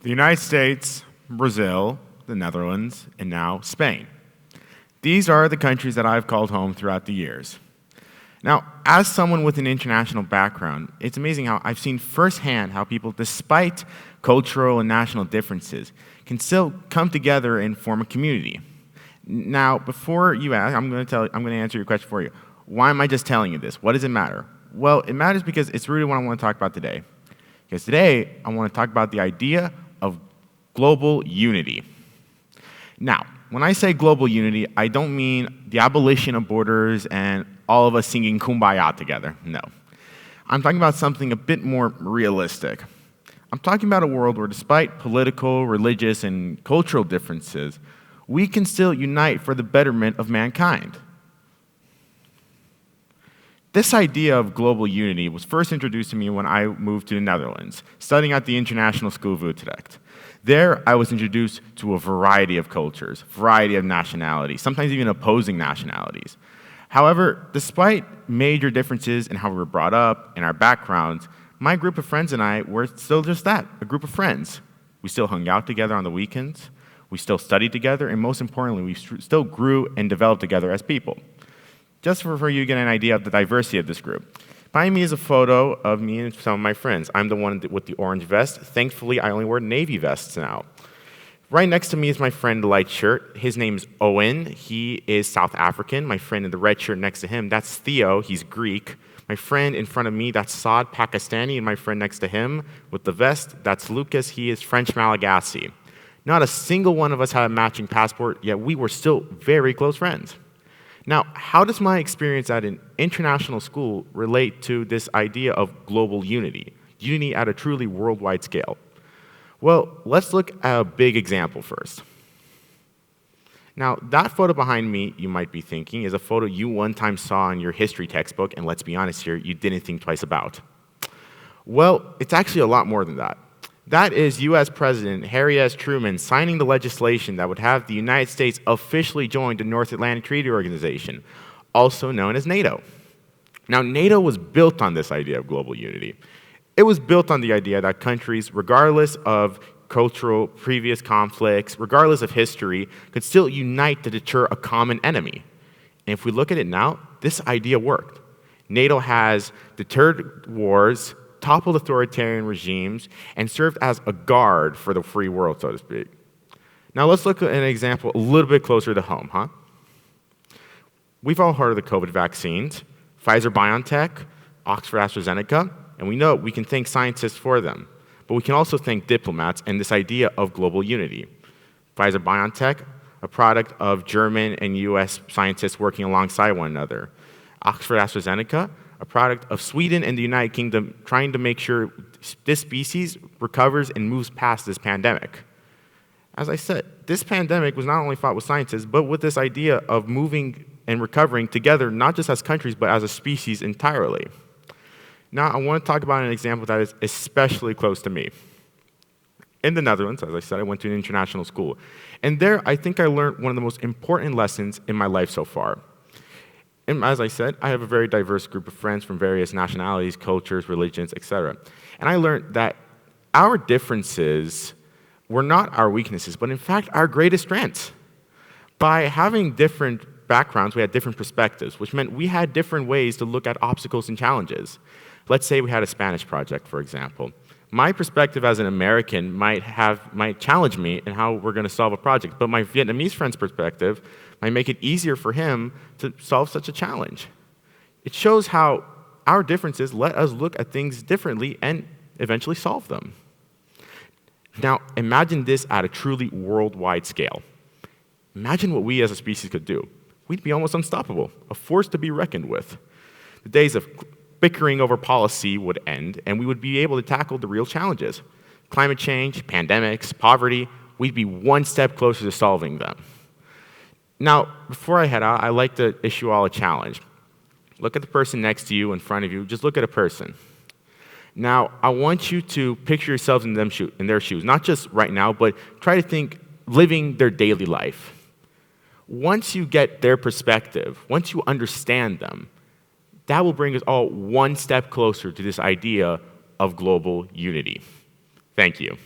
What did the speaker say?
The United States, Brazil, the Netherlands, and now Spain. These are the countries that I've called home throughout the years. Now, as someone with an international background, it's amazing how I've seen firsthand how people, despite cultural and national differences, can still come together and form a community. Now, before you ask, I'm going to answer your question for you. Why am I just telling you this? What does it matter? Well, it matters because it's really what I want to talk about today. Because today, I want to talk about the idea of global unity. Now, when I say global unity, I don't mean the abolition of borders and all of us singing Kumbaya together. No. I'm talking about something a bit more realistic. I'm talking about a world where despite political, religious, and cultural differences, we can still unite for the betterment of mankind. This idea of global unity was first introduced to me when I moved to the Netherlands, studying at the International School of Utrecht. There, I was introduced to a variety of cultures, variety of nationalities, sometimes even opposing nationalities. However, despite major differences in how we were brought up and our backgrounds, my group of friends and I were still just that, a group of friends. We still hung out together on the weekends, we still studied together, and most importantly, we still grew and developed together as people. Just for you to get an idea of the diversity of this group. Behind me is a photo of me and some of my friends. I'm the one with the orange vest. Thankfully, I only wear navy vests now. Right next to me is my friend in the light shirt. His name's Owen. He is South African. My friend in the red shirt next to him, that's Theo. He's Greek. My friend in front of me, that's Saad, Pakistani. And my friend next to him with the vest, that's Lucas. He is French Malagasy. Not a single one of us had a matching passport, yet we were still very close friends. Now, how does my experience at an international school relate to this idea of global unity at a truly worldwide scale? Well, let's look at a big example first. Now, that photo behind me, you might be thinking, is a photo you one time saw in your history textbook, and let's be honest here, you didn't think twice about. Well, it's actually a lot more than that. That is U.S. President Harry S. Truman signing the legislation that would have the United States officially join the North Atlantic Treaty Organization, also known as NATO. Now, NATO was built on this idea of global unity. It was built on the idea that countries, regardless of cultural previous conflicts, regardless of history, could still unite to deter a common enemy. And if we look at it now, this idea worked. NATO has deterred wars, toppled authoritarian regimes, and served as a guard for the free world, so to speak. Now let's look at an example a little bit closer to home, huh? We've all heard of the COVID vaccines, Pfizer-BioNTech, Oxford-AstraZeneca, and we know we can thank scientists for them, but we can also thank diplomats and this idea of global unity. Pfizer-BioNTech, a product of German and US scientists working alongside one another. Oxford-AstraZeneca, a product of Sweden and the United Kingdom trying to make sure this species recovers and moves past this pandemic. As I said, this pandemic was not only fought with scientists, but with this idea of moving and recovering together, not just as countries, but as a species entirely. Now, I want to talk about an example that is especially close to me. In the Netherlands, as I said, I went to an international school. And there, I think I learned one of the most important lessons in my life so far. And as I said, I have a very diverse group of friends from various nationalities, cultures, religions, etc. And I learned that our differences were not our weaknesses, but in fact our greatest strengths. By having different backgrounds, we had different perspectives, which meant we had different ways to look at obstacles and challenges. Let's say we had a Spanish project, for example. My perspective as an American might challenge me in how we're going to solve a project, but my Vietnamese friend's perspective might make it easier for him to solve such a challenge. It shows how our differences let us look at things differently and eventually solve them. Now, imagine this at a truly worldwide scale. Imagine what we as a species could do. We'd be almost unstoppable, a force to be reckoned with. The days of bickering over policy would end, and we would be able to tackle the real challenges. Climate change, pandemics, poverty, we'd be one step closer to solving them. Now, before I head out, I'd like to issue all a challenge. Look at the person next to you, in front of you, just look at a person. Now, I want you to picture yourselves in their shoes, not just right now, but try to think living their daily life. Once you get their perspective, once you understand them, that will bring us all one step closer to this idea of global unity. Thank you.